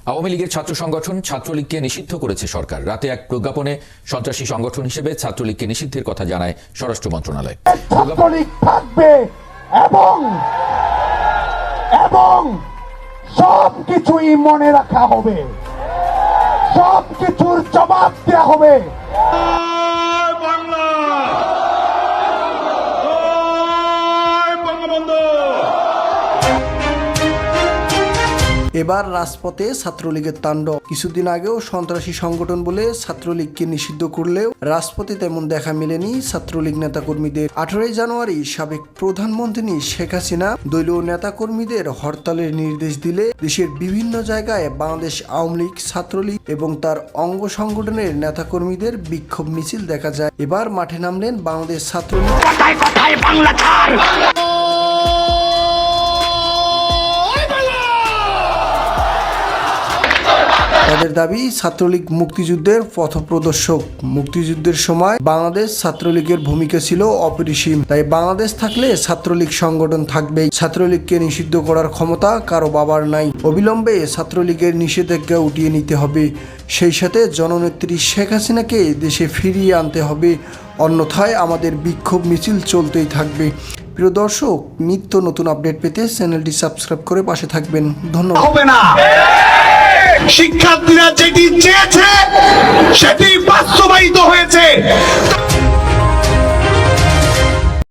আওয়ামী লীগের ছাত্র সংগঠন ছাত্রলীগকে নিষিদ্ধ করেছে সরকার। রাতে এক প্রজ্ঞাপনে সন্ত্রাসী সংগঠন হিসেবে ছাত্রলীগকে নিষিদ্ধের কথা জানায় স্বরাষ্ট্র মন্ত্রণালয়। ছাত্রলীগ থাকবে এবং সবকিছুই মনে রাখা হবে, সবকিছুর জবাব দেওয়া হবে। এবার রাজপথে ছাত্রলীগের তাণ্ডব। কিছুদিন আগেও সন্ত্রাসী সংগঠন বলে ছাত্রলীগকে নিষিদ্ধ করলেও রাজপথে তেমন দেখা মেলেনি ছাত্রলীগ নেতাকর্মীদের। 18 জানুয়ারি সাবেক প্রধানমন্ত্রী শেখ হাসিনা দলীয় নেতাকর্মীদের হরতালের নির্দেশ দিলে দেশের বিভিন্ন জায়গায় বাংলাদেশ আওয়ামী লীগ, ছাত্রলীগ এবং তার অঙ্গ সংগঠনের নেতাকর্মীদের বিক্ষোভ মিছিল দেখা যায়। এবার মাঠে নামলেন বাংলাদেশ ছাত্রলীগ। তাদের দাবি, ছাত্রলীগ মুক্তিযুদ্ধের পথপ্রদর্শক। মুক্তিযুদ্ধের সময় বাংলাদেশ ছাত্রলীগের ভূমিকা ছিল অপরিসীম, তাই বাংলাদেশ থাকলে ছাত্রলীগ সংগঠন থাকবেই। ছাত্রলীগকে নিষিদ্ধ করার ক্ষমতা কারো বাবার নাই। অবিলম্বে ছাত্রলীগের নিষেধাজ্ঞা উঠিয়ে নিতে হবে, সেই সাথে জননেত্রী শেখ হাসিনাকে দেশে ফিরিয়ে আনতে হবে, অন্যথায় আমাদের বিক্ষোভ মিছিল চলতেই থাকবে। প্রিয় দর্শক, নিত্য নতুন আপডেট পেতে চ্যানেলটি সাবস্ক্রাইব করে পাশে থাকবেন। ধন্যবাদ। শিক্ষার্থীরা যেটি চেয়েছে সেটি বাস্তবায়িত হয়েছে।